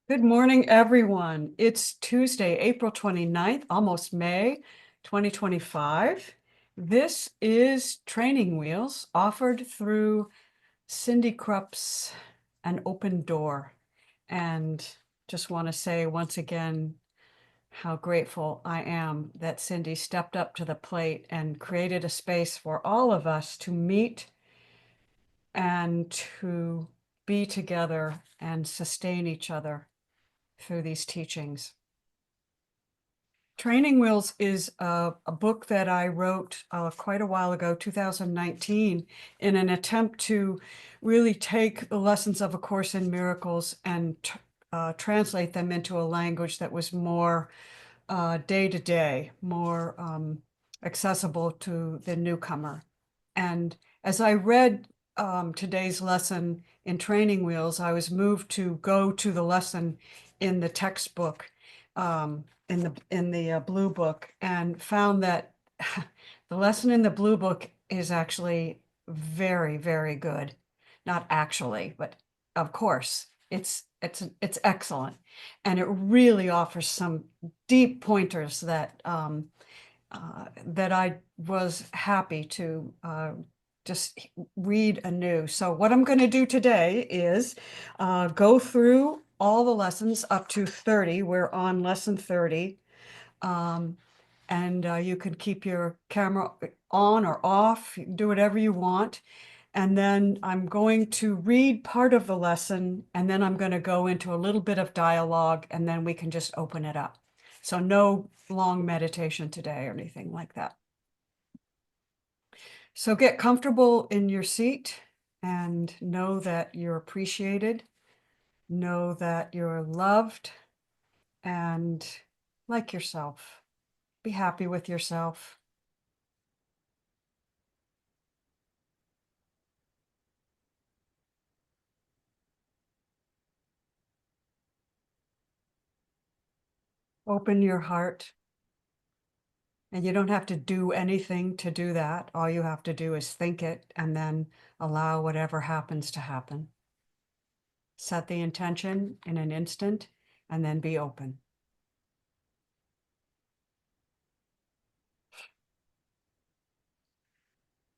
Good morning, everyone. It's Tuesday, April 29th, almost May 2025. This is Training Wheels offered through Cindy Krupp's An Open Door. And just want to say once again how grateful I am that Cindy stepped up to the plate and created a space for all of us to meet and to be together and sustain each other through these teachings. Training Wheels is a book that I wrote quite a while ago, 2019, in an attempt to really take the lessons of A Course in Miracles and translate them into a language that was more day-to-day, more accessible to the newcomer. And as I read today's lesson in Training Wheels, I was moved to go to the lesson in the textbook, in the blue book, and found that the lesson in the blue book is actually very, very good. Not actually, but of course, it's excellent, and it really offers some deep pointers that that I was happy to just read anew. So what I'm going to do today is go through all the lessons up to 30. We're on lesson 30. And you can keep your camera on or off, do whatever you want. And then I'm going to read part of the lesson, and then I'm going to go into a little bit of dialogue, and then we can just open it up. So no long meditation today or anything like that. So get comfortable in your seat and know that you're appreciated, know that you're loved, and like yourself. Be happy with yourself. Open your heart. And you don't have to do anything to do that. All you have to do is think it and then allow whatever happens to happen. Set the intention in an instant and then be open.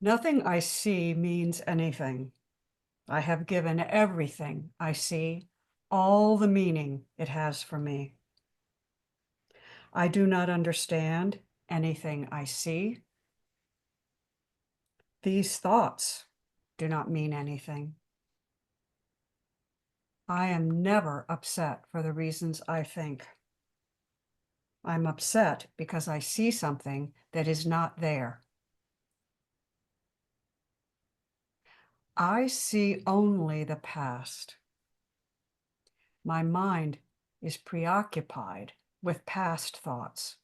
Nothing I see means anything. I have given everything I see all the meaning it has for me. I do not understand anything I see. These thoughts do not mean anything. I am never upset for the reasons I think. I'm upset because I see something that is not there. I see only the past. My mind is preoccupied with past thoughts.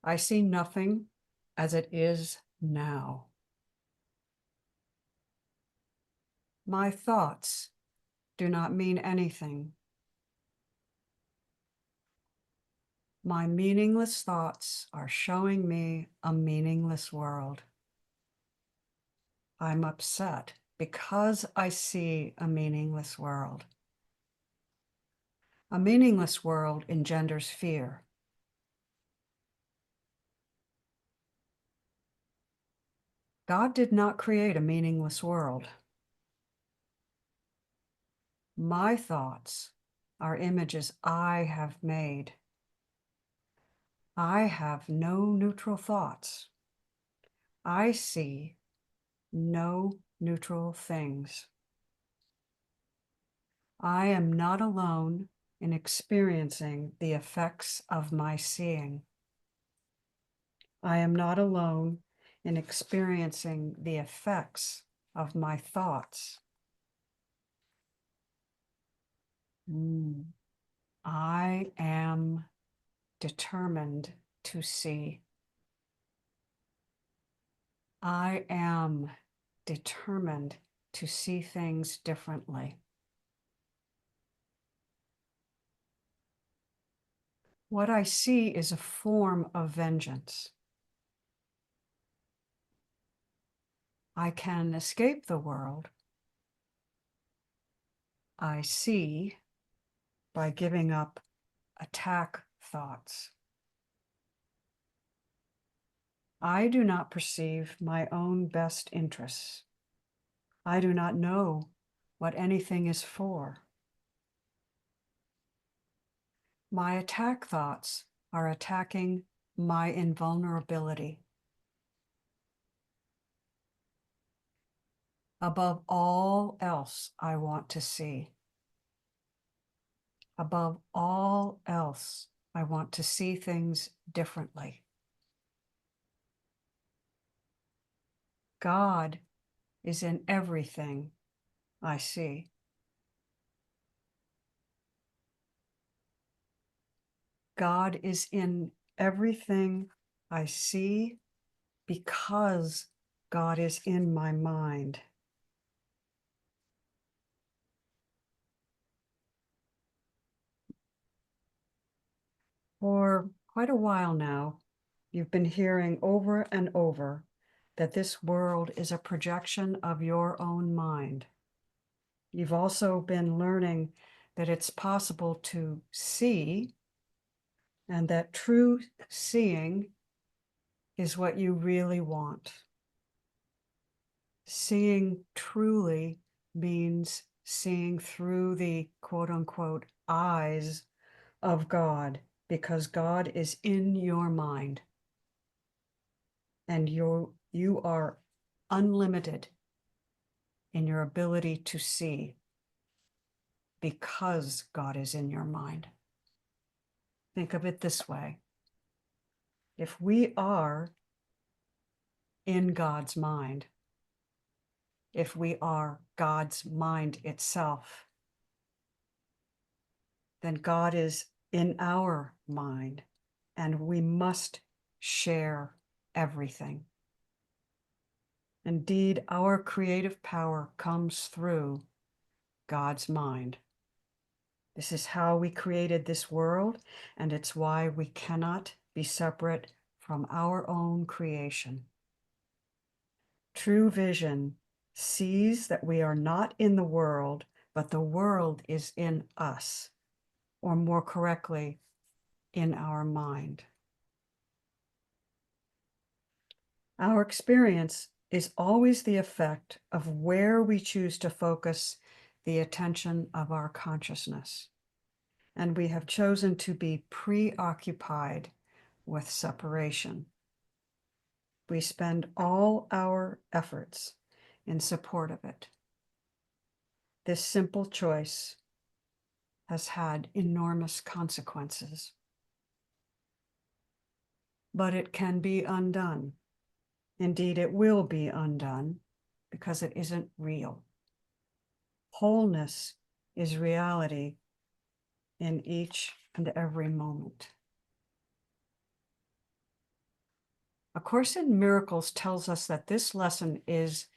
I see nothing as it is now. My thoughts do not mean anything. My meaningless thoughts are showing me a meaningless world. I'm upset because I see a meaningless world. A meaningless world engenders fear. God did not create a meaningless world. My thoughts are images I have made. I have no neutral thoughts. I see no neutral things. I am not alone in experiencing the effects of my seeing. I am not alone in experiencing the effects of my thoughts. I am determined to see. I am determined to see things differently. What I see is a form of vengeance. I can escape the world, I see by giving up attack thoughts. I do not perceive my own best interests. I do not know what anything is for. My attack thoughts are attacking my invulnerability. Above all else, I want to see. Above all else, I want to see things differently. God is in everything I see. God is in everything I see because God is in my mind. For quite a while now, you've been hearing over and over that this world is a projection of your own mind. You've also been learning that it's possible to see, and that true seeing is what you really want. Seeing truly means seeing through the quote unquote eyes of God, because God is in your mind and you are unlimited in your ability to see because God is in your mind. Think of it this way. If we are in God's mind, if we are God's mind itself, then God is in our mind, and we must share everything. Indeed, our creative power comes through God's mind. This is how we created this world, and it's why we cannot be separate from our own creation. True vision sees that we are not in the world, but the world is in us, or more correctly, in our mind. Our experience is always the effect of where we choose to focus the attention of our consciousness. And we have chosen to be preoccupied with separation. We spend all our efforts in support of it. This simple choice has had enormous consequences. But it can be undone. Indeed, it will be undone because it isn't real. Wholeness is reality in each and every moment. A Course in Miracles tells us that this lesson is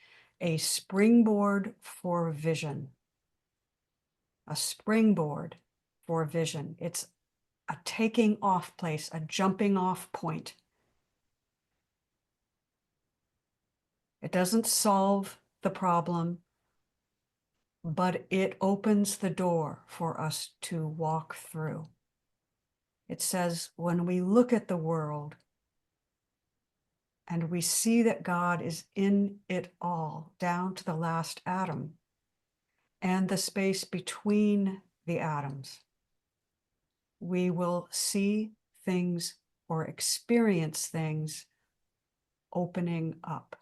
a springboard for vision. A springboard for vision. It's a taking off place, a jumping off point. It doesn't solve the problem, but it opens the door for us to walk through. It says, when we look at the world and we see that God is in it all, down to the last atom and the space between the atoms, we will see things or experience things opening up.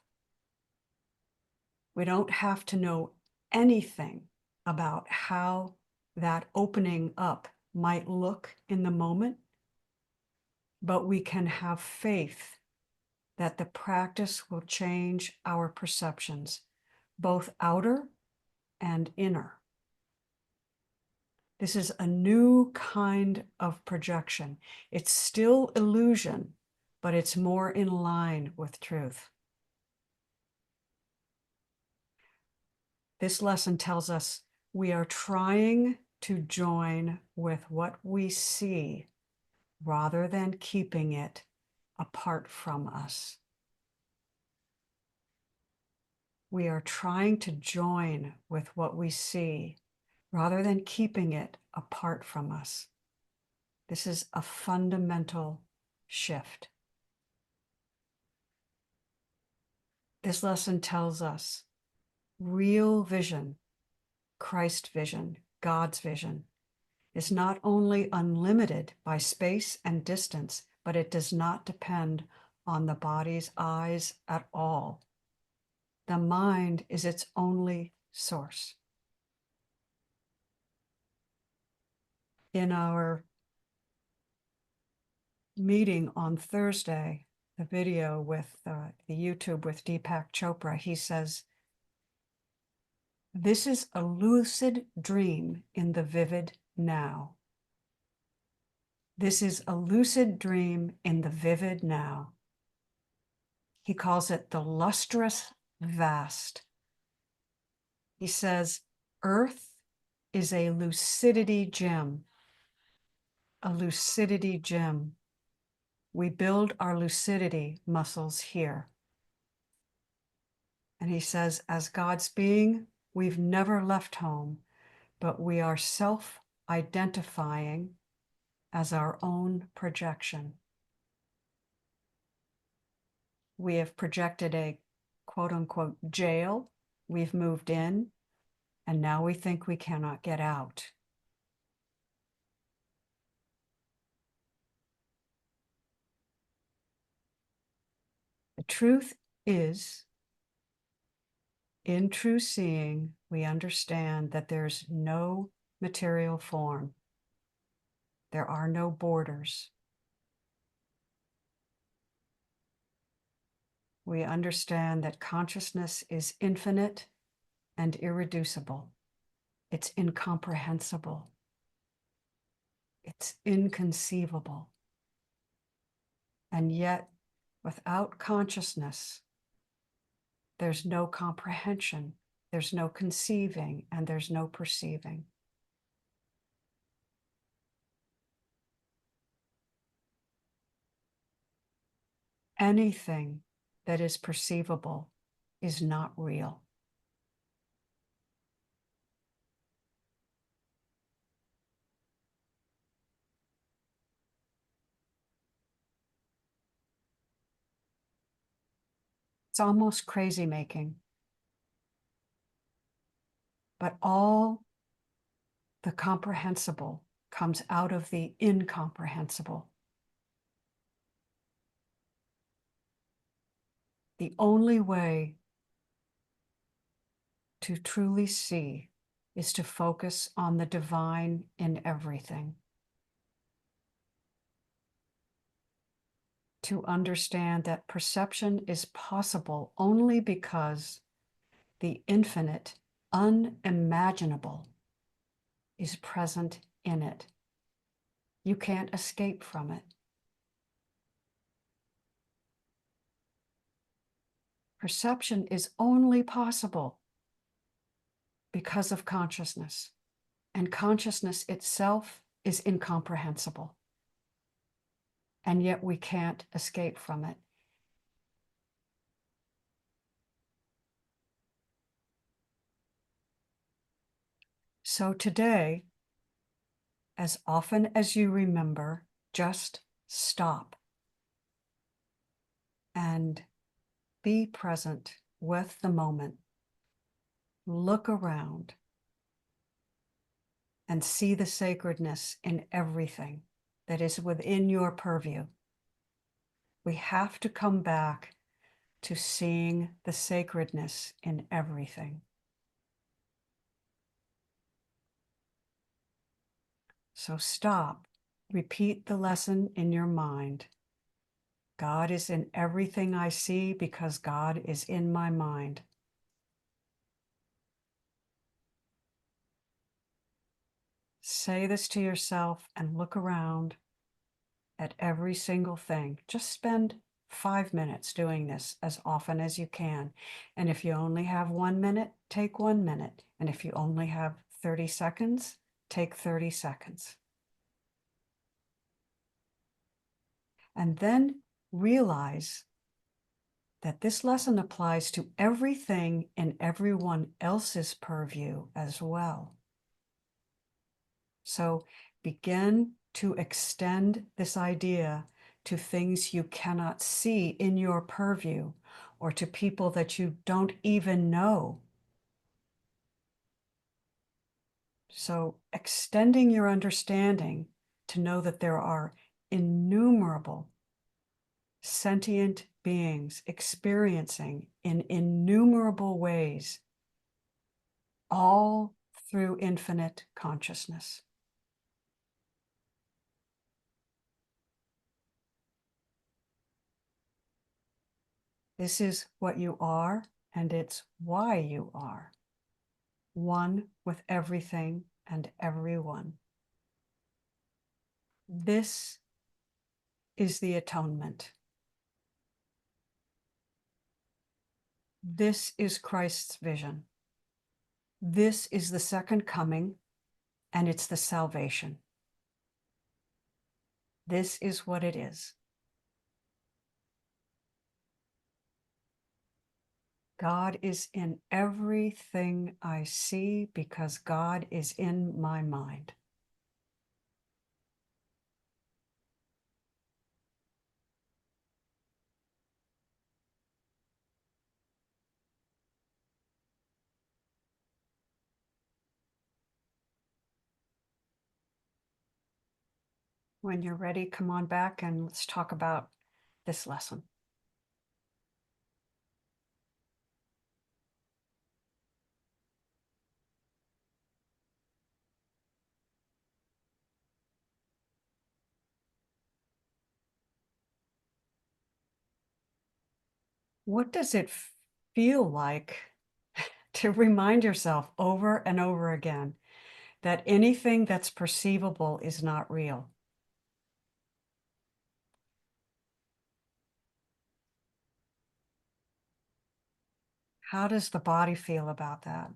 We don't have to know anything about how that opening up might look in the moment, but we can have faith that the practice will change our perceptions, both outer and inner. This is a new kind of projection. It's still illusion, but it's more in line with truth. This lesson tells us we are trying to join with what we see rather than keeping it apart from us. We are trying to join with what we see rather than keeping it apart from us. This is a fundamental shift. This lesson tells us real vision, Christ vision, God's vision, is not only unlimited by space and distance, but it does not depend on the body's eyes at all. The mind is its only source. In our meeting on Thursday, the video with the YouTube with Deepak Chopra, he says, this is a lucid dream in the vivid now. This is a lucid dream in the vivid now. He calls it the lustrous vast. He says, Earth is a lucidity gem, a lucidity gem. We build our lucidity muscles here. And he says, as God's being, we've never left home, but we are self-identifying as our own projection. We have projected a quote unquote jail. We've moved in, and now we think we cannot get out. The truth is, in true seeing, we understand that there's no material form. There are no borders. We understand that consciousness is infinite and irreducible. It's incomprehensible. It's inconceivable. And yet, without consciousness, there's no comprehension, there's no conceiving, and there's no perceiving. Anything that is perceivable is not real. It's almost crazy making. But all the comprehensible comes out of the incomprehensible. The only way to truly see is to focus on the divine in everything. To understand that perception is possible only because the infinite, unimaginable is present in it. You can't escape from it. Perception is only possible because of consciousness, and consciousness itself is incomprehensible. And yet we can't escape from it. So today, as often as you remember, just stop and be present with the moment. Look around and see the sacredness in everything that is within your purview. We have to come back to seeing the sacredness in everything. So stop, repeat the lesson in your mind. God is in everything I see because God is in my mind. Say this to yourself and look around at every single thing. Just spend 5 minutes doing this as often as you can. And if you only have 1 minute, take 1 minute. And if you only have 30 seconds, take 30 seconds. And then realize that this lesson applies to everything in everyone else's purview as well. So begin to extend this idea to things you cannot see in your purview, or to people that you don't even know. So extending your understanding to know that there are innumerable sentient beings experiencing in innumerable ways, all through infinite consciousness. This is what you are, and it's why you are. One with everything and everyone. This is the atonement. This is Christ's vision. This is the second coming, and it's the salvation. This is what it is. God is in everything I see because God is in my mind. When you're ready, come on back and let's talk about this lesson. What does it feel like to remind yourself over and over again that anything that's perceivable is not real? How does the body feel about that?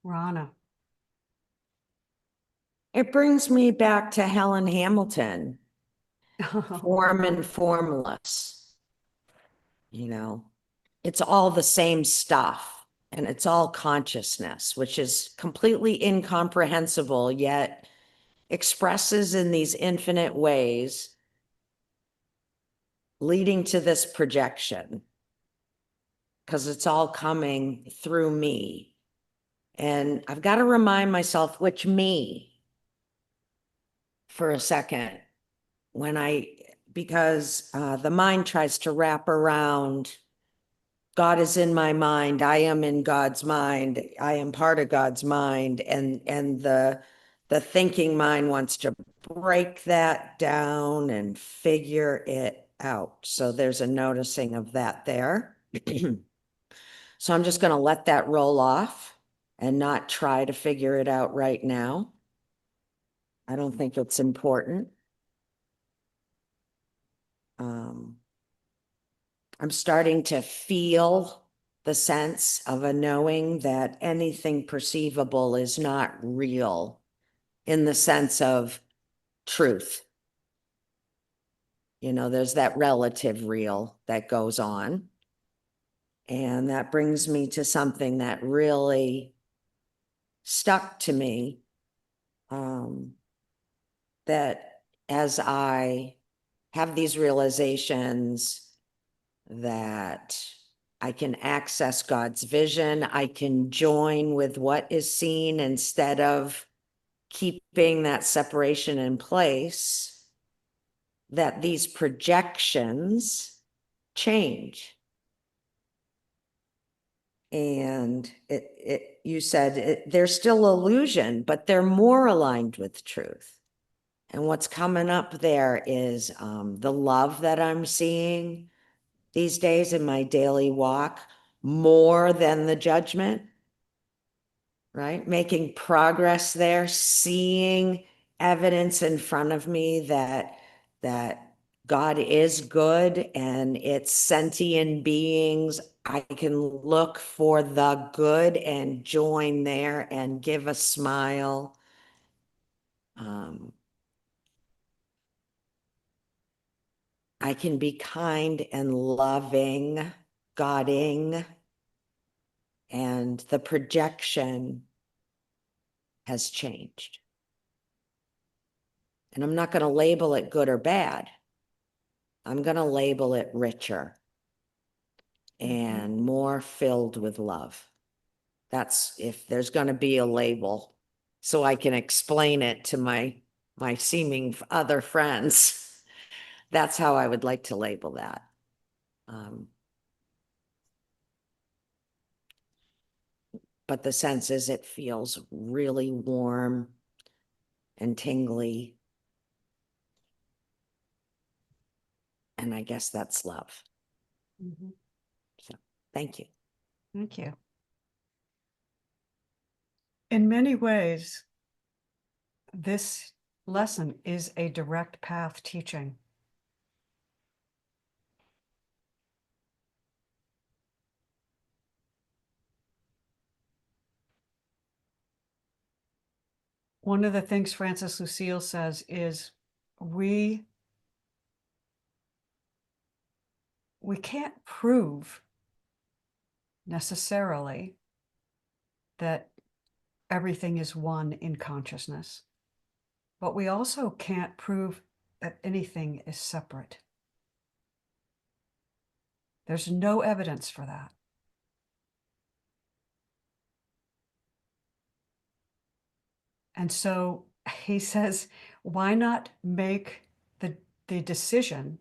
Rana. It brings me back to Helen Hamilton, form and formless. You know, it's all the same stuff and it's all consciousness, which is completely incomprehensible, yet expresses in these infinite ways, leading to this projection, because it's all coming through me. And I've got to remind myself which me for a second because the mind tries to wrap around God is in my mind. I am in God's mind. I am part of God's mind. And the thinking mind wants to break that down and figure it out. So there's a noticing of that there. So I'm just going to let that roll off and not try to figure it out right now. I don't think it's important. I'm starting to feel the sense of a knowing that anything perceivable is not real in the sense of truth. You know, there's that relative real that goes on. And that brings me to something that really stuck to me, that as I have these realizations that I can access God's vision, I can join with what is seen instead of keeping that separation in place, that these projections change. And you said they're still illusion, but they're more aligned with truth. And what's coming up there is the love that I'm seeing these days in my daily walk, more than the judgment, right? Making progress there, seeing evidence in front of me that God is good and it's sentient beings. I can look for the good and join there and give a smile. I can be kind and loving, guiding, and the projection has changed. And I'm not going to label it good or bad. I'm going to label it richer and more filled with love. That's if there's going to be a label, so I can explain it to my seeming other friends. That's how I would like to label that. But the sense is it feels really warm and tingly. And I guess that's love. Mhm. So thank you. Thank you. In many ways, this lesson is a direct path teaching. One of the things Francis Lucille says is we can't prove necessarily that everything is one in consciousness, but we also can't prove that anything is separate. There's no evidence for that. And so he says, why not make the decision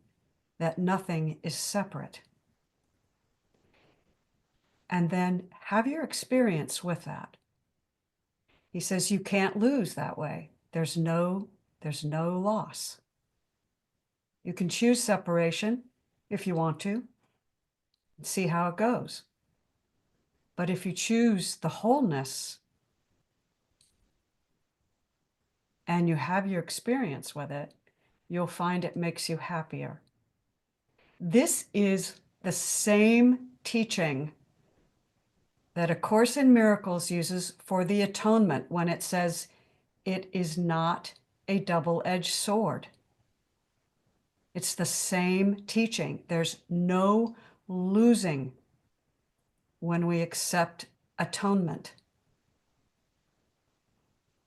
that nothing is separate? And then have your experience with that. He says you can't lose that way. There's no loss. You can choose separation if you want to, and see how it goes. But if you choose the wholeness and you have your experience with it, you'll find it makes you happier. This is the same teaching that A Course in Miracles uses for the atonement when it says it is not a double-edged sword. It's the same teaching. There's no losing when we accept atonement.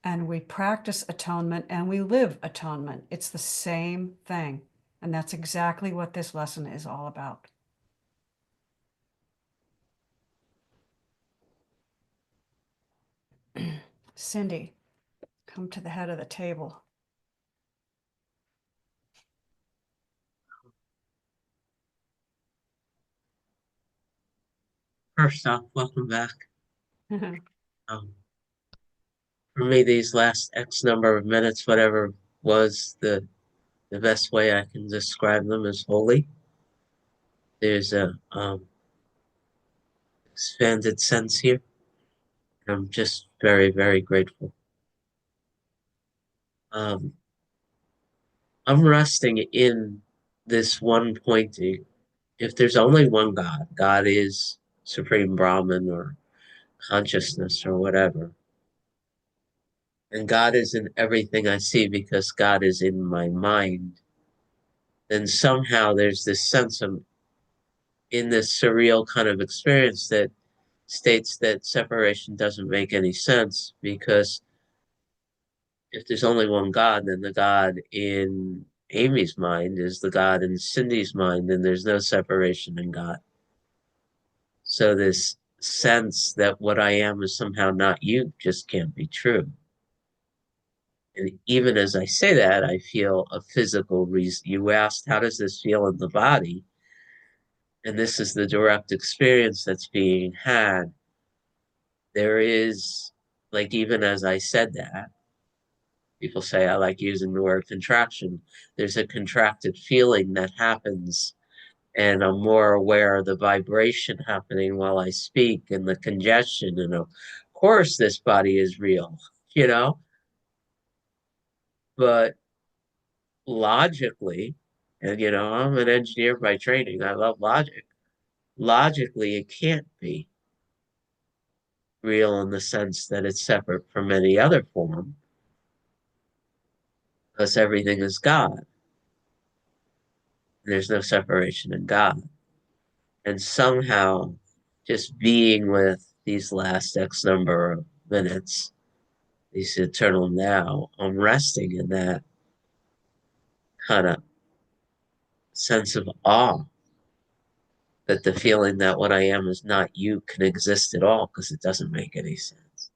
And we practice atonement and we live atonement. It's the same thing. And that's exactly what this lesson is all about. Cindy, come to the head of the table. First off, welcome back. For me, these last X number of minutes, whatever was the best way I can describe them is holy. There's a expanded sense here. I'm just very, very grateful. I'm resting in this one pointing. If there's only one God, God is Supreme Brahman or consciousness or whatever. And God is in everything I see because God is in my mind. Then somehow there's this sense of, in this surreal kind of experience that states that separation doesn't make any sense because if there's only one God, then the God in Amy's mind is the God in Cindy's mind, and there's no separation in God. So this sense that what I am is somehow not you just can't be true. And even as I say that, I feel a physical reason. You asked, how does this feel in the body? And this is the direct experience that's being had. There is, like, even as I said that, people say I like using the word contraction. There's a contracted feeling that happens, and I'm more aware of the vibration happening while I speak and the congestion. And of course, this body is real, you know, but logically, and I'm an engineer by training, I love logic. Logically, it can't be real in the sense that it's separate from any other form, because everything is God. There's no separation in God. And somehow, just being with these last X number of minutes, these eternal now, I'm resting in that kind of sense of awe, that the feeling that what I am is not you can exist at all because it doesn't make any sense.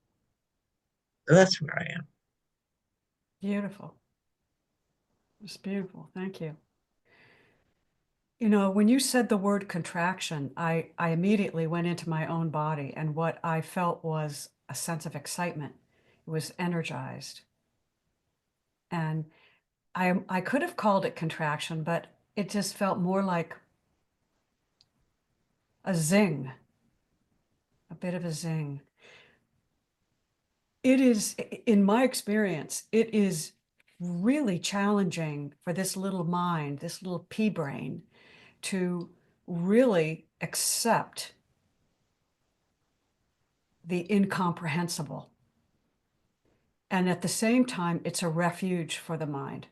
So that's where I am. Beautiful. It's beautiful. Thank you. You know, when you said the word contraction, I immediately went into my own body, and what I felt was a sense of excitement. It was energized. And I could have called it contraction, but it just felt more like a zing, a bit of a zing. It is, in my experience, it is really challenging for this little mind, this little pea brain, to really accept the incomprehensible. And at the same time, it's a refuge for the mind.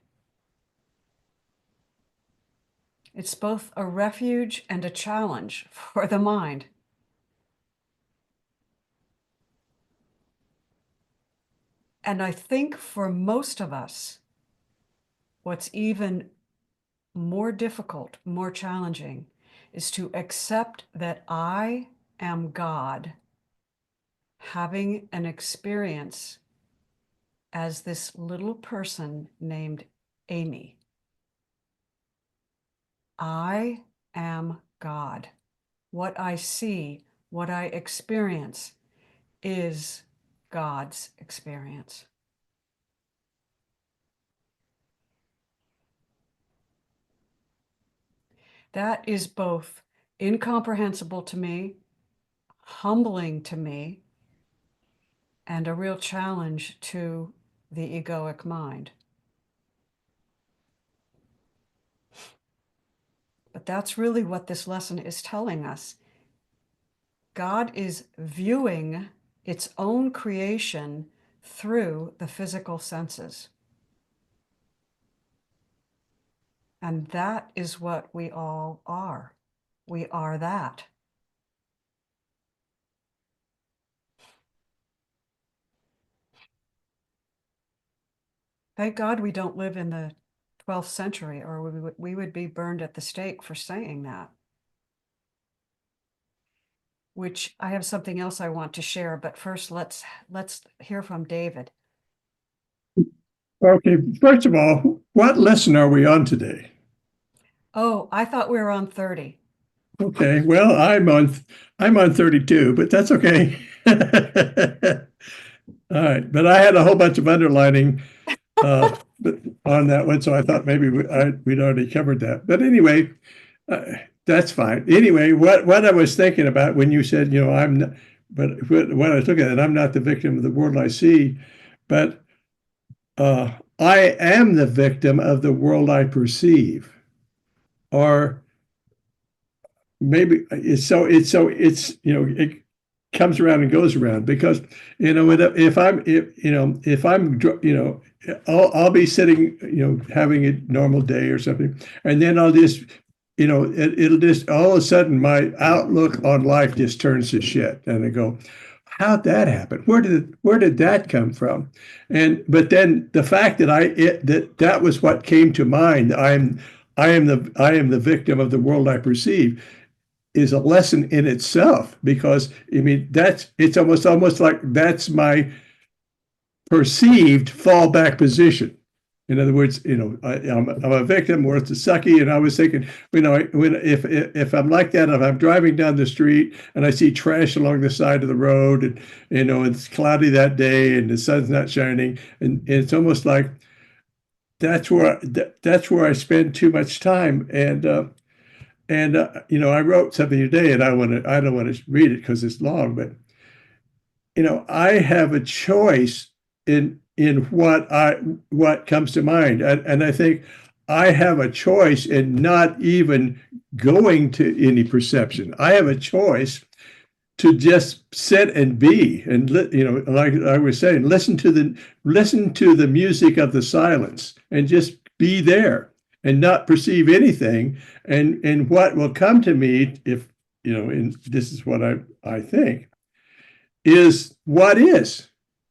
It's both a refuge and a challenge for the mind. And I think for most of us, what's even more difficult, more challenging, is to accept that I am God having an experience as this little person named Amy. I am God. What I see, what I experience is God's experience. That is both incomprehensible to me, humbling to me, and a real challenge to the egoic mind. But that's really what this lesson is telling us. God is viewing its own creation through the physical senses. And that is what we all are. We are that. Thank God we don't live in the 12th century, or we would be burned at the stake for saying that. Which I have something else I want to share, but first let's hear from David. Okay, first of all, what lesson are we on today? Oh, I thought we were on 30. Okay, well, I'm on 32, but that's okay. All right, but I had a whole bunch of underlining on that one, so I thought maybe we'd already covered that. But anyway, that's fine. Anyway, what I was thinking about when you said, you know, I'm not, but when I look at it, I'm not the victim of the world I see, but I am the victim of the world I perceive. Or maybe it's you know, it comes around and goes around, because you know, if I'm you know, I'll be sitting, you know, having a normal day or something, and then I'll just, you know, it'll just all of a sudden my outlook on life just turns to shit, and I go, how'd that happen? Where did that come from? But then the fact that that was what came to mind. I am the victim of the world I perceive, is a lesson in itself, because I mean it's almost like that's my perceived fallback position. In other words, you know, I'm a victim, or it's a sucky. And I was thinking, you know, if I'm like that, if I'm driving down the street and I see trash along the side of the road, and you know, it's cloudy that day and the sun's not shining, and it's almost like that's where I spend too much time. You know, I wrote something today, and I don't want to read it because it's long, but you know, I have a choice in what comes to mind, and I think I have a choice in not even going to any perception. I have a choice to just sit and be, and you know, like I was saying, listen to the music of the silence, and just be there. and not perceive anything. And what will come to me, if, and this is what I think, is what is.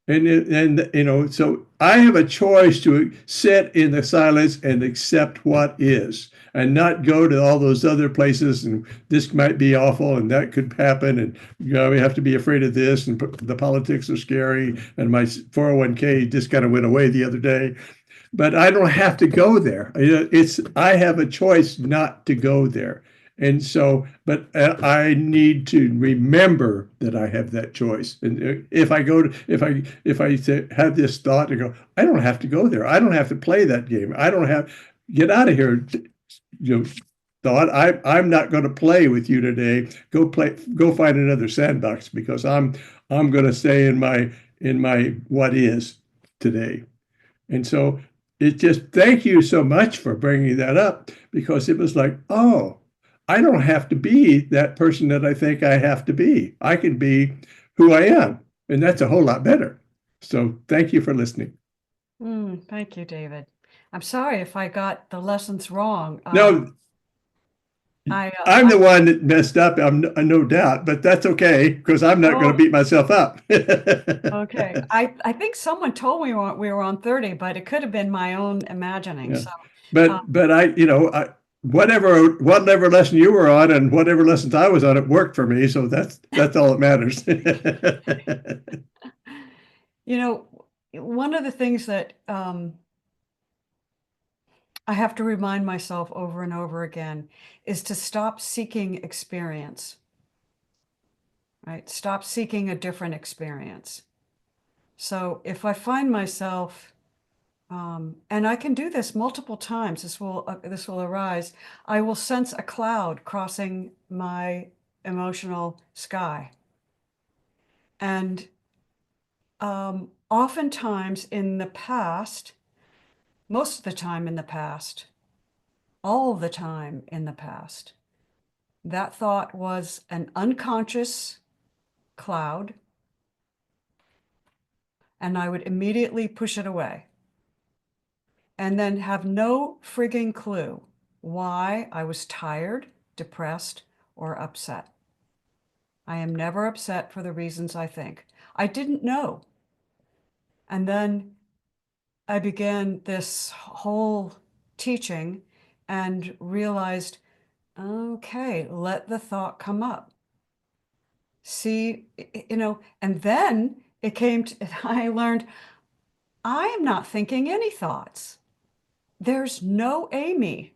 And so I have a choice to sit in the silence and accept what is, and not go to all those other places, and this might be awful and that could happen, and we have to be afraid of this, and the politics are scary, and my 401k just kind of went away the other day. But I don't have to go there. I have a choice not to go there. And so, but I need to remember that I have that choice. And if I go to, if I have this thought to go, I don't have to go there. I don't have to play that game. I don't have, get out of here. Thought, I'm not going to play with you today. Go find another sandbox, because I'm going to stay in my what is today. And so it just, thank you so much for bringing that up, because it was like, oh, I don't have to be that person that I think I have to be. I can be who I am. And that's a whole lot better. So thank you for listening. Thank you, David. I'm sorry if I got the lessons wrong. No, I'm the one that messed up. I'm no doubt, but that's okay, because I'm not going to beat myself up. Okay. I think someone told me we were on 30, but it could have been my own imagining. Yeah. So, But whatever lesson you were on and whatever lessons I was on, it worked for me. So that's all that matters. One of the things that I have to remind myself over and over again is to stop seeking experience, right? Stop seeking a different experience. So if I find myself, and I can do this multiple times, this will arise, I will sense a cloud crossing my emotional sky. And oftentimes in the past, most of the time in the past, all the time in the past, that thought was an unconscious cloud, and I would immediately push it away and then have no frigging clue why I was tired, depressed, or upset. I am never upset for the reasons I think. I didn't know. And then I began this whole teaching and realized, okay, let the thought come up. See, and then it came to, I learned, I am not thinking any thoughts. There's no Amy.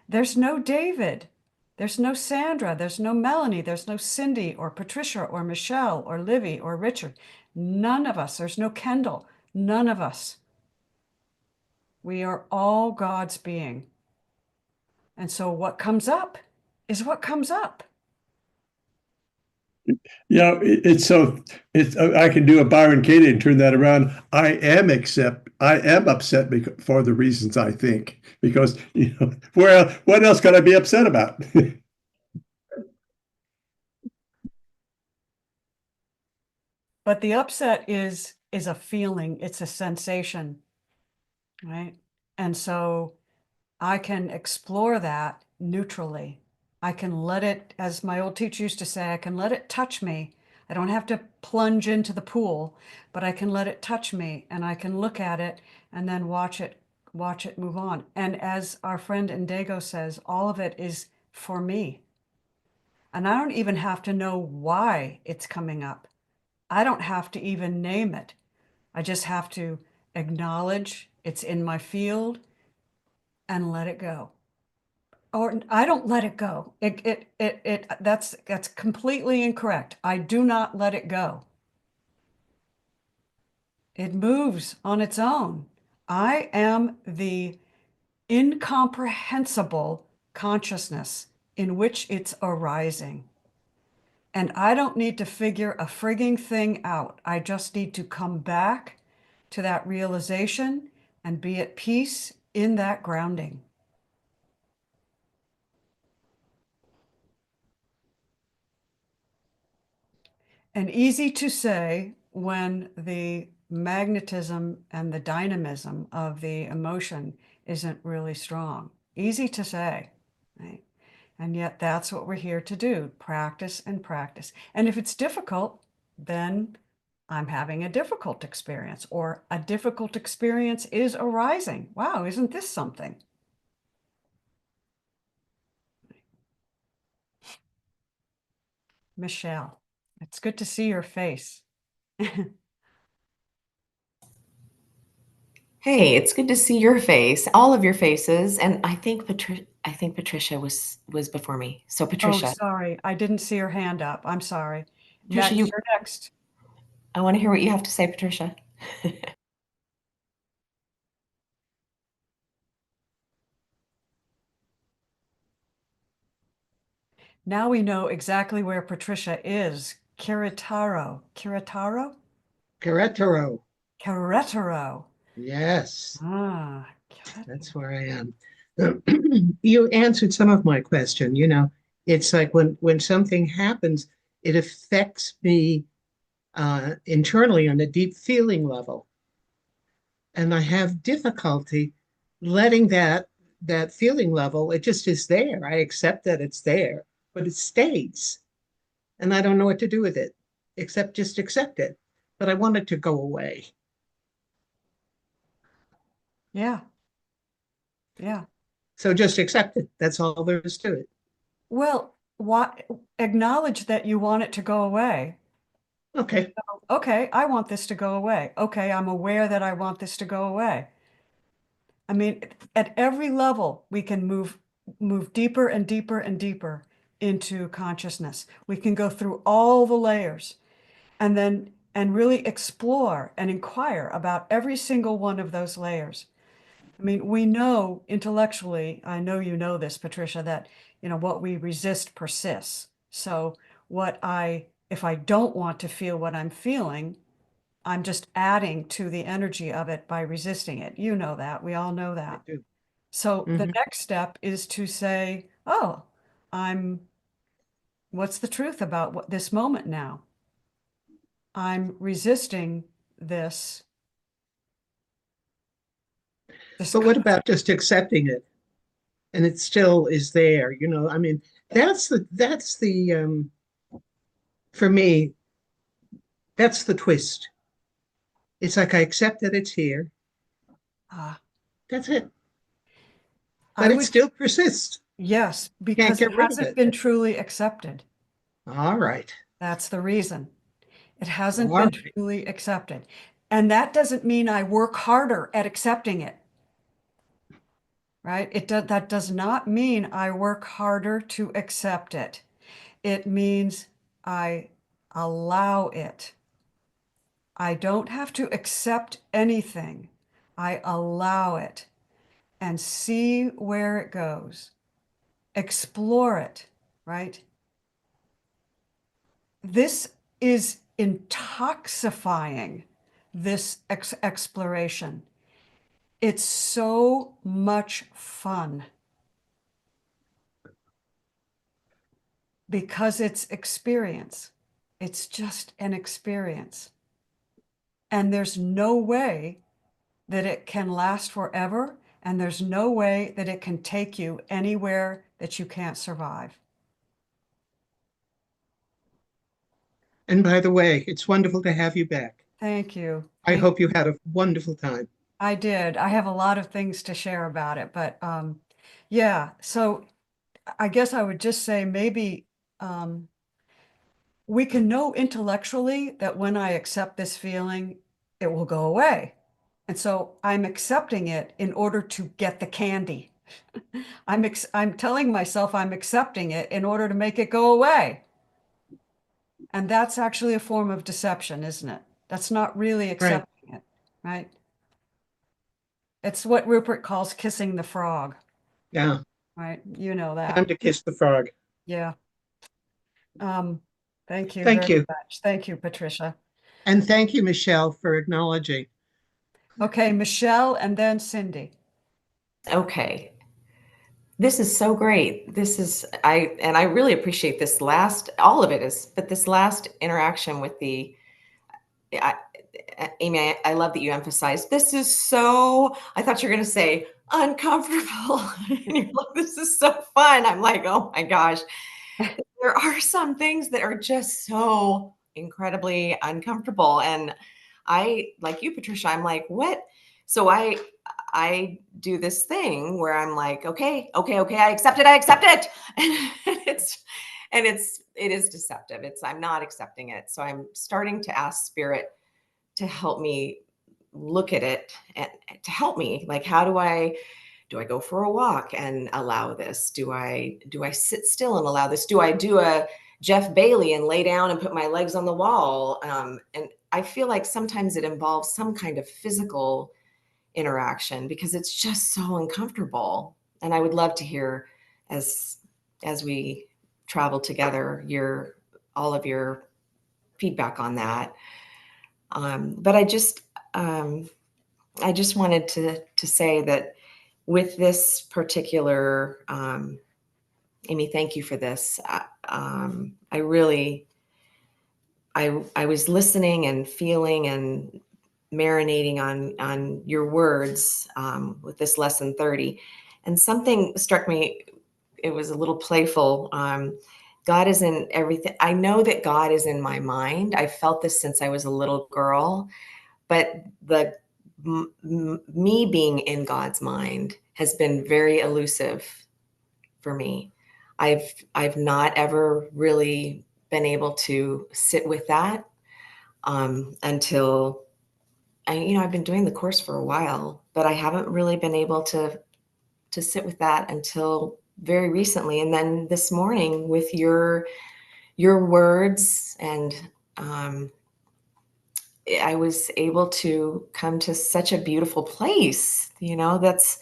There's no David. There's no Sandra. There's no Melanie. There's no Cindy or Patricia or Michelle or Livy or Richard. None of us. There's no Kendall. None of us. We are all God's being. And so what comes up is what comes up. Yeah, I can do a Byron Katie and turn that around. I am upset for the reasons I think, because what else can I be upset about? But the upset is a feeling, it's a sensation, right? And so I can explore that neutrally. I can let it, as my old teacher used to say, I can let it touch me. I don't have to plunge into the pool, but I can let it touch me, and I can look at it and then watch it move on. And as our friend Indigo says, all of it is for me. And I don't even have to know why it's coming up. I don't have to even name it. I just have to acknowledge it's in my field and let it go. Or I don't let it go. That's completely incorrect. I do not let it go. It moves on its own. I am the incomprehensible consciousness in which it's arising. And I don't need to figure a frigging thing out. I just need to come back to that realization and be at peace in that grounding. And easy to say when the magnetism and the dynamism of the emotion isn't really strong. Easy to say, right? And yet that's what we're here to do, practice and practice. And if it's difficult, then I'm having a difficult experience, or a difficult experience is arising. Wow, isn't this something? Michelle, it's good to see your face. Hey, it's good to see your face, all of your faces, and I think Patricia was before me. So Oh, Patricia, sorry, I didn't see your hand up. I'm sorry. Patricia, You're next. I want to hear what you have to say, Patricia. Now we know exactly where Patricia is. Querétaro. Querétaro? Querétaro. Querétaro. Yes, Ah, that's where I am. You answered some of my question. You know, it's like when something happens, it affects me internally on a deep feeling level, and I have difficulty letting that feeling level. It just is there. I accept that it's there, but it stays, and I don't know what to do with it, except just accept it. But I want it to go away. yeah. Yeah. So just accept it. That's all there is to it. Well, acknowledge that you want it to go away. Okay. Okay, I want this to go away. Okay, I'm aware that I want this to go away. I mean, at every level, we can move deeper and deeper and deeper into consciousness. We can go through all the layers and really explore and inquire about every single one of those layers. I mean, we know intellectually, I know you know this, Patricia, that, what we resist persists. So if I don't want to feel what I'm feeling, I'm just adding to the energy of it by resisting it. You know that. We all know I that. do. So the Mhm. next step is to say, oh, what's the truth about this moment now? I'm resisting this. But what about just accepting it? And it still is there, you know. I mean, that's the for me, that's the twist. It's like I accept that it's here. Uh, That's it. I But it would, still persists. yes, Can't because it get rid of hasn't it. been truly accepted. All right. That's the reason. It All hasn't been right. truly accepted. And that doesn't mean I work harder at accepting it, right? That does not mean I work harder to accept it. It means I allow it. I don't have to accept anything. I allow it and see where it goes. Explore it, right? This is intoxifying, this exploration. It's so much fun because it's experience. It's just an experience. And there's no way that it can last forever. And there's no way that it can take you anywhere that you can't survive. And by the way, it's wonderful to have you back. Thank you. I hope you had a wonderful time. I did. I have a lot of things to share about it, but yeah. So I guess I would just say maybe we can know intellectually that when I accept this feeling, it will go away. And so I'm accepting it in order to get the candy. I'm telling myself I'm accepting it in order to make it go away. And that's actually a form of deception, isn't it? That's not really accepting it, right? It's what Rupert calls kissing the frog, Yeah. right? You know Time that. to kiss the frog. Yeah. Thank you Thank very you. much. Thank you, Patricia. And thank you, Michelle, for acknowledging. Okay, Michelle and then Cindy. Okay. This is so great. I really appreciate this all of it is, but this last interaction with Amy, I love that you emphasized this is so, I thought you were going to say, uncomfortable. And you're like, this is so fun. I'm like, oh my gosh. There are some things that are just so incredibly uncomfortable. And I, like you, Patricia, I'm like, what? So I do this thing where I'm like, okay, I accept it, I accept it. It is deceptive. I'm not accepting it. So I'm starting to ask Spirit to help me look at it and to help me. Like, how do I go for a walk and allow this? Do I sit still and allow this? Do I do a Jeff Bailey and lay down and put my legs on the wall? And I feel like sometimes it involves some kind of physical interaction because it's just so uncomfortable. And I would love to hear, as we travel together, all of your feedback on that. But I just wanted to say that with this particular, Amy, thank you for this. I really, I was listening and feeling and marinating on your words with this lesson 30, and something struck me. It was a little playful. God is in everything. I know that God is in my mind. I felt this since I was a little girl, but me being in God's mind has been very elusive for me. I've not ever really been able to sit with that until I've been doing the course for a while, but I haven't really been able to sit with that until very recently. And then this morning with your words, and I was able to come to such a beautiful place. That's,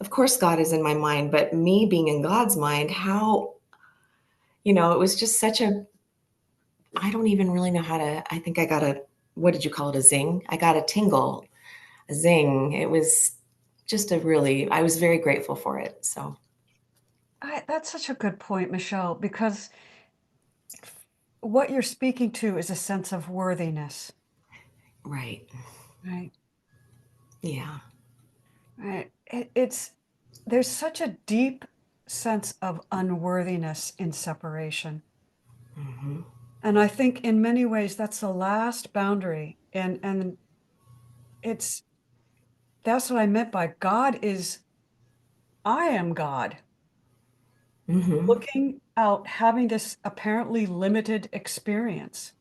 of course, God is in my mind, but me being in God's mind, how, it was just such I don't even really know how to, I think I got what did you call it? A zing? I got a tingle, a zing. It was just I was very grateful for it. So. That's such a good point, Michelle, because what you're speaking to is a sense of worthiness. Right. Right. Yeah. Right. There's such a deep sense of unworthiness in separation. Mm-hmm. And I think in many ways that's the last boundary. And that's what I meant by I am God. Mm-hmm. Looking out, having this apparently limited experience.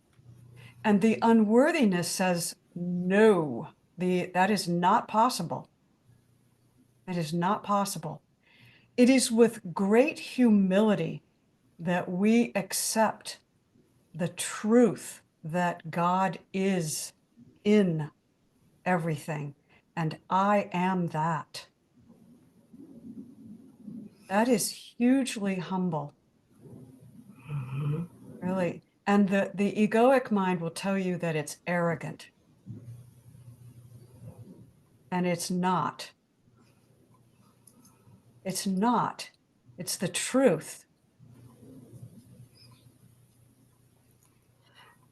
And the unworthiness says, no, that is not possible. It is not possible. It is with great humility that we accept the truth that God is in everything, and I am that. That is hugely humble, Mm-hmm. really. And the egoic mind will tell you that it's arrogant. And it's not. It's not. It's the truth.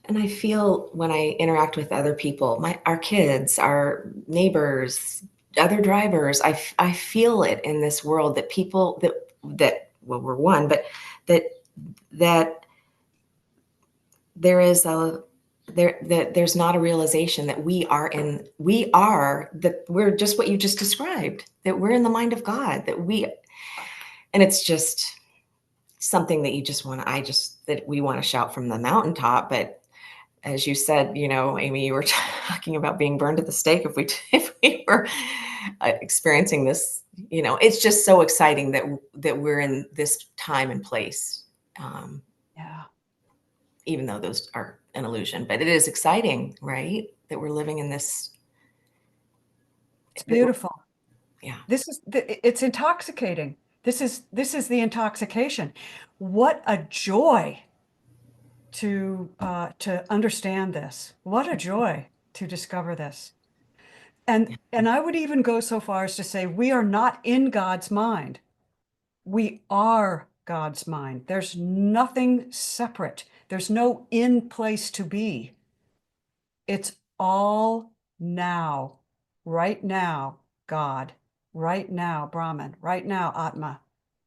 And I feel when I interact with other people, our kids, our neighbors, other drivers, I feel it in this world that people that well, we're one, but that there is there's not a realization that we're just what you just described, that we're in the mind of God, and it's just something that that we want to shout from the mountaintop. But as you said, Amy, you were talking about being burned at the stake if we were experiencing this. It's just so exciting that we're in this time and place. Yeah. Even though those are an illusion, but it is exciting, right? That we're living in this. It's beautiful. Yeah. It's intoxicating. This is the intoxication. What a joy to understand this. What a joy to discover this. And I would even go so far as to say we are not in God's mind. We are God's mind. There's nothing separate. There's no in place to be. It's all now, right now, God, right now, Brahman, right now, Atma,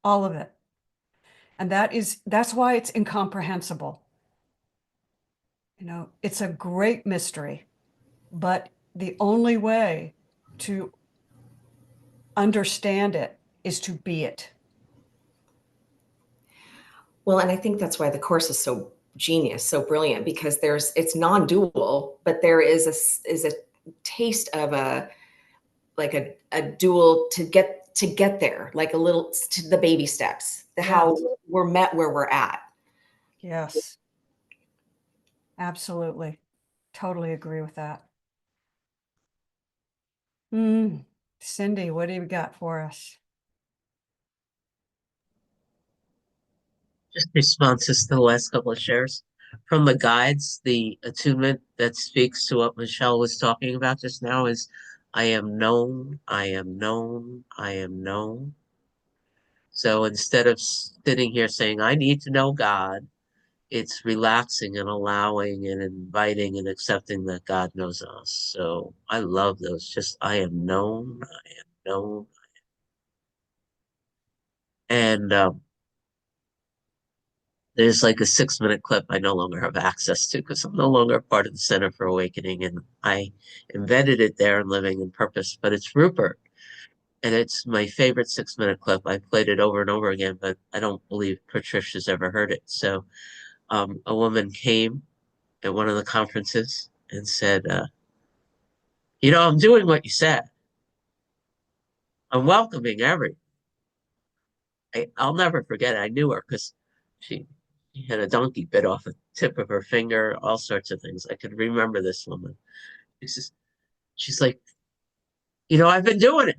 all of it. And that's why it's incomprehensible. You know, it's a great mystery, but the only way to understand it is to be it. Well, and I think that's why the course is so genius, so brilliant, because it's non-dual, but there is a taste of a dual to get there, like a little to the baby steps, how we're met where we're at. Yes. Absolutely. Totally agree with that. Cindy, what do you got for us? Just responses to the last couple of shares. From the guides, the attunement that speaks to what Michelle was talking about just now is, I am known, I am known, I am known. So instead of sitting here saying, I need to know God, it's relaxing and allowing and inviting and accepting that God knows us. So I love those. Just, I am known, I am known. And there's like a 6-minute clip I no longer have access to because I'm no longer part of the Center for Awakening, and I embedded it there in Living in Purpose. But it's Rupert, and it's my favorite 6-minute clip. I played it over and over again, but I don't believe Patricia's ever heard it. So a woman came at one of the conferences and said, I'm doing what you said. I'm welcoming everyone. I'll never forget it. I knew her because she had a donkey bit off the tip of her finger, all sorts of things. I could remember this woman. She's like, I've been doing it.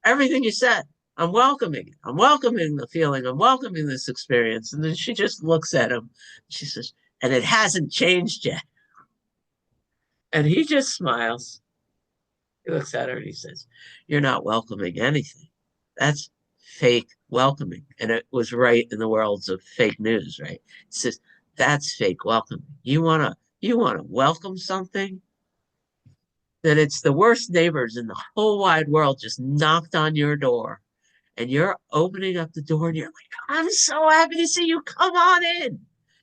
Everything you said, I'm welcoming it. I'm welcoming the feeling. I'm welcoming this experience. And then she just looks at him. She says, and it hasn't changed yet. And he just smiles. He looks at her and he says, you're not welcoming anything. That's fake welcoming. And it was right in the worlds of fake news, right? It says, that's fake welcoming. You wanna welcome something? That it's the worst neighbors in the whole wide world just knocked on your door. And you're opening up the door and you're like, I'm so happy to see you. Come on in.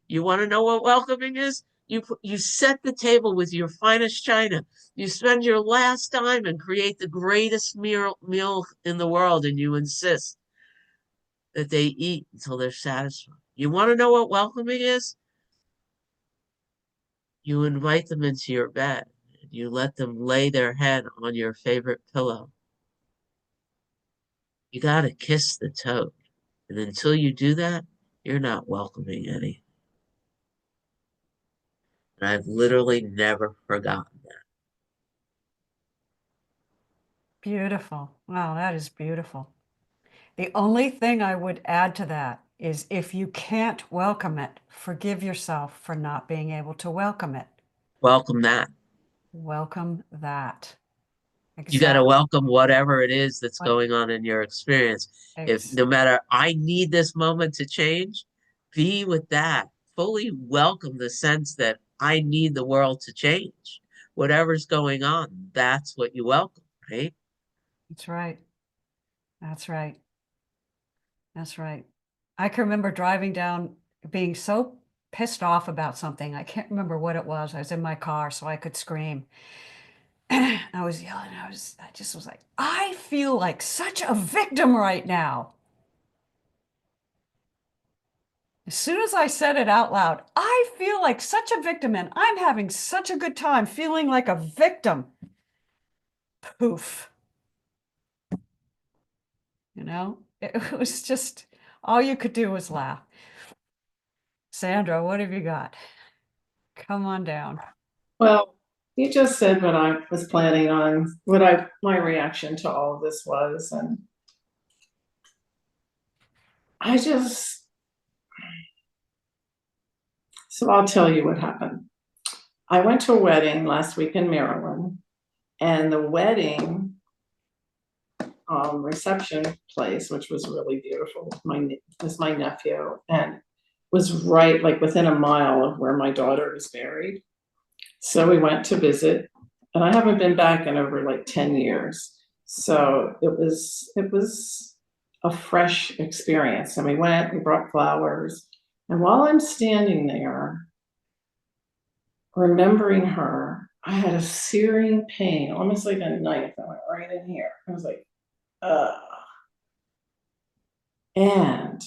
You want to know what welcoming is? You set the table with your finest china. You spend your last dime and create the greatest meal in the world, and you insist that they eat until they're satisfied. You want to know what welcoming is? You invite them into your bed. And you let them lay their head on your favorite pillow. You got to kiss the toad. And until you do that, you're not welcoming anything. And I've literally never forgotten that. Beautiful. Wow, that is beautiful. The only thing I would add to that is if you can't welcome it, forgive yourself for not being able to welcome it. Welcome that. Welcome that. You got to welcome whatever it is that's going on in your experience. If no matter, I need this moment to change, be with that. Fully welcome the sense that I need the world to change. Whatever's going on, that's what you welcome, right? That's right. That's right. That's right. I can remember driving down, being so pissed off about something. I can't remember what it was. I was in my car, so I could scream. I was yelling. I just was like, I feel like such a victim right now. As soon as I said it out loud, I feel like such a victim and I'm having such a good time feeling like a victim. Poof. It was just, all you could do was laugh. Sandra, what have you got? Come on down. Well, you just said what I was planning on, my reaction to all of this was, and so I'll tell you what happened. I went to a wedding last week in Maryland, and the wedding reception place, which was really beautiful, was my nephew, and was right like within a mile of where my daughter is buried. So we went to visit, and I haven't been back in over like 10 years. So it was a fresh experience. And we went, we brought flowers. And while I'm standing there, remembering her, I had a searing pain, almost like a knife that went right in here. I was like, ugh. And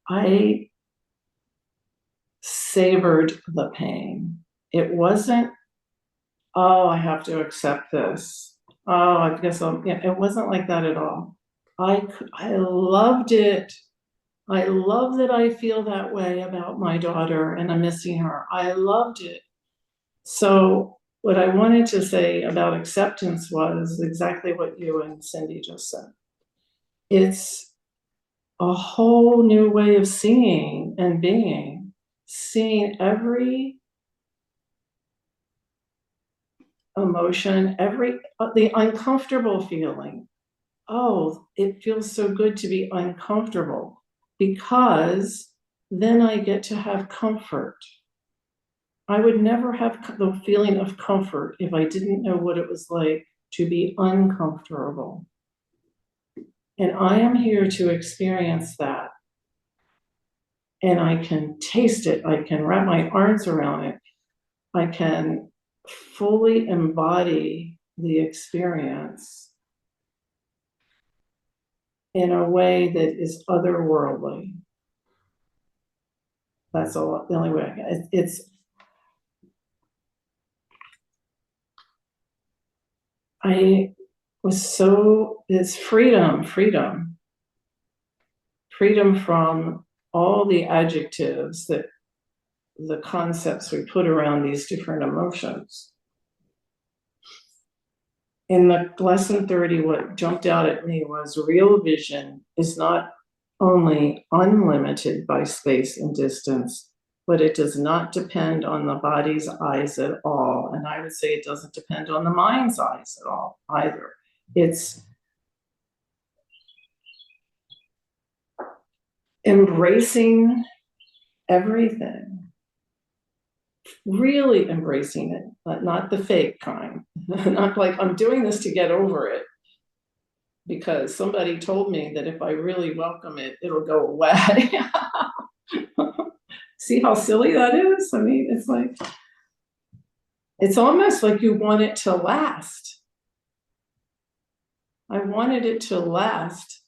I savored the pain. It wasn't, oh, I have to accept this. Oh, I guess yeah, it wasn't like that at all. I loved it. I love that I feel that way about my daughter and I'm missing her. I loved it. So what I wanted to say about acceptance was exactly what you and Cindy just said. It's a whole new way of seeing and being, seeing every emotion, the uncomfortable feeling. Oh, it feels so good to be uncomfortable because then I get to have comfort. I would never have the feeling of comfort if I didn't know what it was like to be uncomfortable. And I am here to experience that. And I can taste it. I can wrap my arms around it. I can fully embody the experience in a way that is otherworldly. That's the only way it's freedom from all the adjectives that the concepts we put around these different emotions. In the lesson 30, what jumped out at me was real vision is not only unlimited by space and distance, but it does not depend on the body's eyes at all. And I would say it doesn't depend on the mind's eyes at all either. It's embracing everything, really embracing it, but not the fake kind. Not like I'm doing this to get over it because somebody told me that if I really welcome it, it'll go away. See how silly that is? I mean, it's like, it's almost like you want it to last. I wanted it to last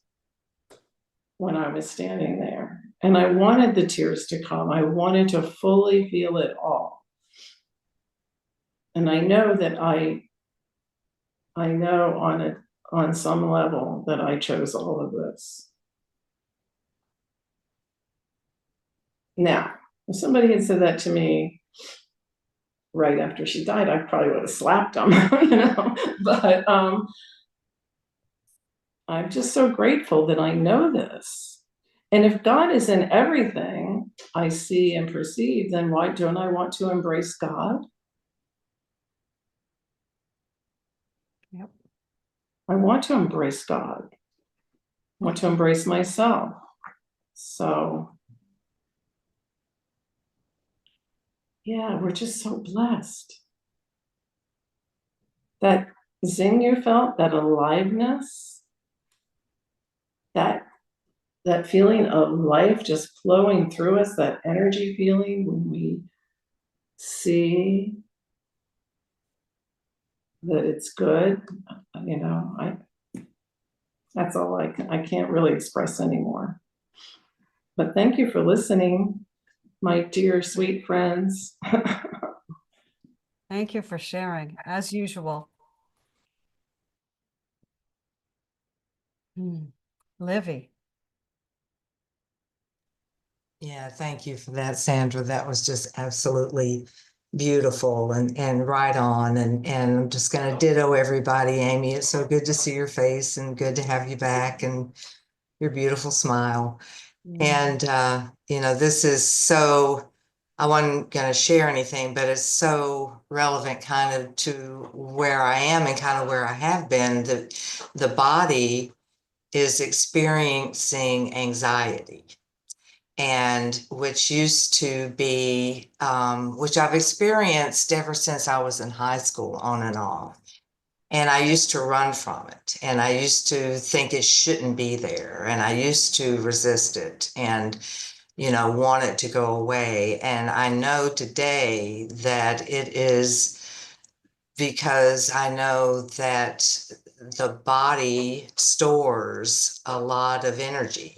when I was standing there. And I wanted the tears to come. I wanted to fully feel it all. And I know that I know on some level that I chose all of this. Now, if somebody had said that to me right after she died, I probably would have slapped them, you know. But I'm just so grateful that I know this. And if God is in everything I see and perceive, then why don't I want to embrace God? Yep. I want to embrace God. I want to embrace myself. So, yeah, we're just so blessed. That zing you felt, that aliveness, that feeling of life just flowing through us, that energy feeling when we see that it's good, you know, that's all I can't really express anymore. But thank you for listening, my dear sweet friends. Thank you for sharing, as usual. Livy. Yeah, thank you for that, Sandra. That was just absolutely beautiful and right on. And I'm just going to ditto everybody, Amy. It's so good to see your face and good to have you back and your beautiful smile. And, you know, this is so, I wasn't going to share anything, but it's so relevant kind of to where I am and kind of where I have been. The body is experiencing anxiety. and which used to be, which I've experienced ever since I was in high school, on and off. And I used to run from it, and I used to think it shouldn't be there, and I used to resist it and, want it to go away. And I know today that it is because I know that the body stores a lot of energy.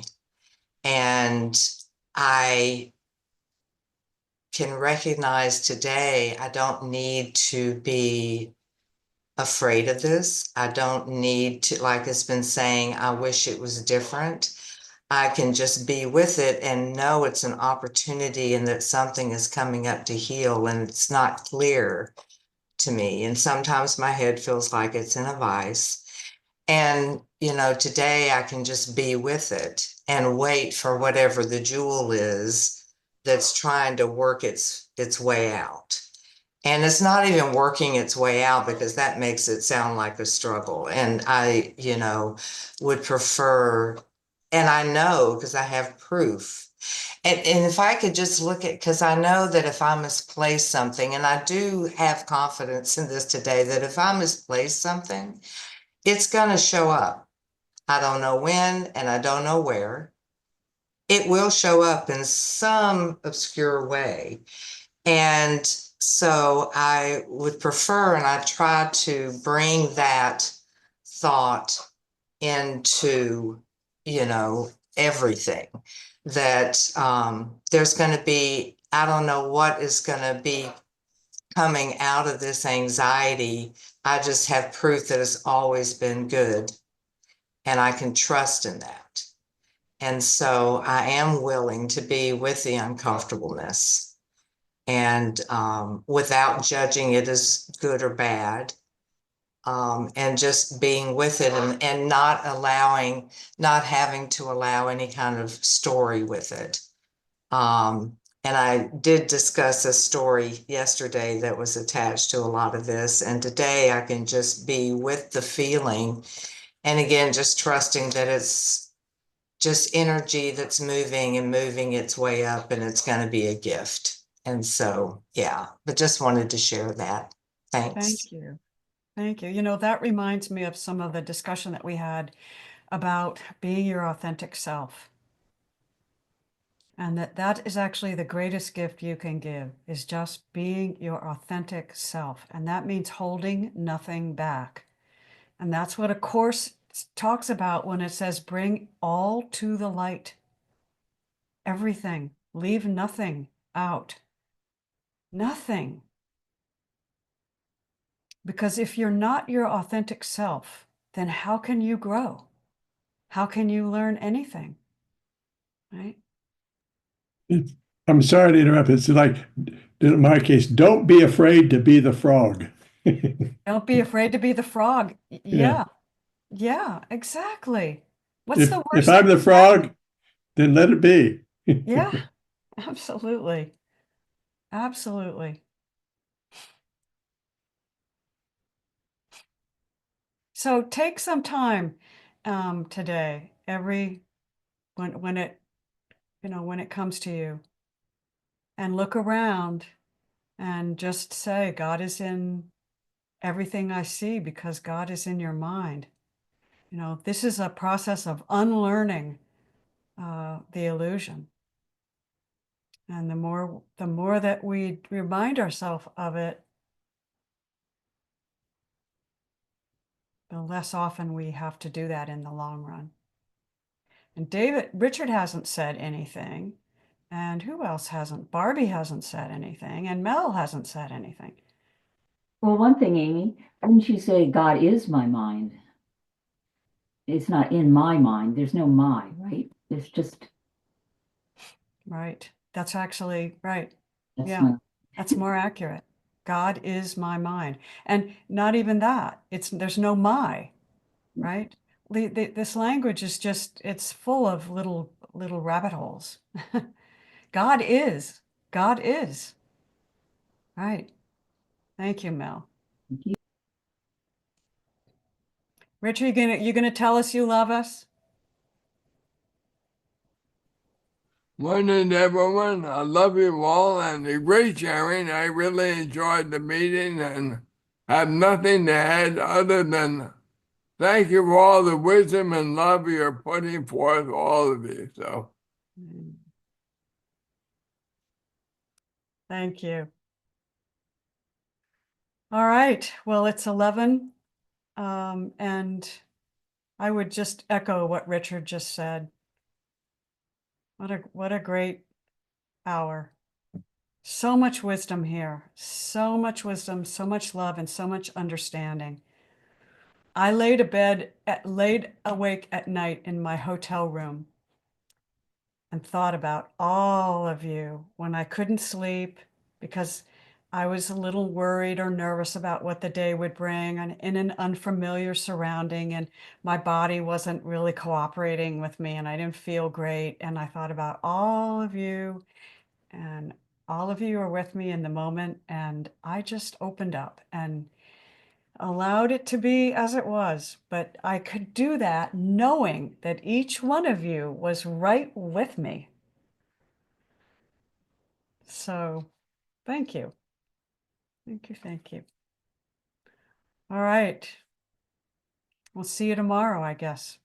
And I can recognize today I don't need to be afraid of this. I don't need to, like it's been saying, I wish it was different. I can just be with it and know it's an opportunity and that something is coming up to heal, and it's not clear to me. And sometimes my head feels like it's in a vice. And, today I can just be with it and wait for whatever the jewel is that's trying to work its way out. And it's not even working its way out, because that makes it sound like a struggle. And I, would prefer, and I know because I have proof. And if I could just look at, because I know that if I misplace something, and I do have confidence in this today, that if I misplace something, it's going to show up. I don't know when, and I don't know where. It will show up in some obscure way. And so I would prefer, and I try to bring that thought into, everything, that there's going to be, I don't know what is going to be coming out of this anxiety. I just have proof that it's always been good, and I can trust in that. And so I am willing to be with the uncomfortableness, and without judging it as good or bad, and just being with it, and not having to allow any kind of story with it. And I did discuss a story yesterday that was attached to a lot of this, and today I can just be with the feeling, and again, just trusting that it's just energy that's moving and moving its way up, and it's going to be a gift. And so, yeah, but just wanted to share that. Thanks. Thank you. Thank you. That reminds me of some of the discussion that we had about being your authentic self. And that is actually the greatest gift you can give, is just being your authentic self. And that means holding nothing back. And that's what A Course talks about when it says, bring all to the light. Everything, leave nothing out. Nothing. Because if you're not your authentic self, then how can you grow? How can you learn anything? Right? I'm sorry to interrupt. It's like, in my case, don't be afraid to be the frog. Don't be afraid to be the frog. Yeah. Yeah. Yeah, exactly. What's the If worst I'm that the could happen? frog, then let it be. Yeah, absolutely. Absolutely. So take some time today, when it comes to you, and look around and just say, God is in everything I see, because God is in your mind. This is a process of unlearning the illusion. And the more that we remind ourselves of it, the less often we have to do that in the long run. And Richard hasn't said anything. And who else hasn't? Barbie hasn't said anything. And Mel hasn't said anything. Well, one thing, Amy, didn't you say God is my mind? It's not in my mind. There's no my, right? It's just, Right. That's actually right. that's Yeah, my, that's more accurate. God is my mind. And not even that. There's no my, right? This language is just, it's full of little rabbit holes. God is. God is. Right. Thank you, Mel. thank you. Richard, you gonna tell us you love us? morning, everyone. I love you all and a great sharing. I really enjoyed the meeting and have nothing to add other than thank you for all the wisdom and love you're putting forth, all of you. So, Thank you. All right, well, it's 11. And I would just echo what Richard just said. What a great hour. So much wisdom here, so much wisdom, so much love, and so much understanding. I laid awake at night in my hotel room and thought about all of you when I couldn't sleep because I was a little worried or nervous about what the day would bring and in an unfamiliar surrounding, and my body wasn't really cooperating with me and I didn't feel great. And I thought about all of you, and all of you are with me in the moment, and I just opened up and allowed it to be as it was. But I could do that knowing that each one of you was right with me. So thank you. Thank you. Thank you. All right. We'll see you tomorrow, I guess.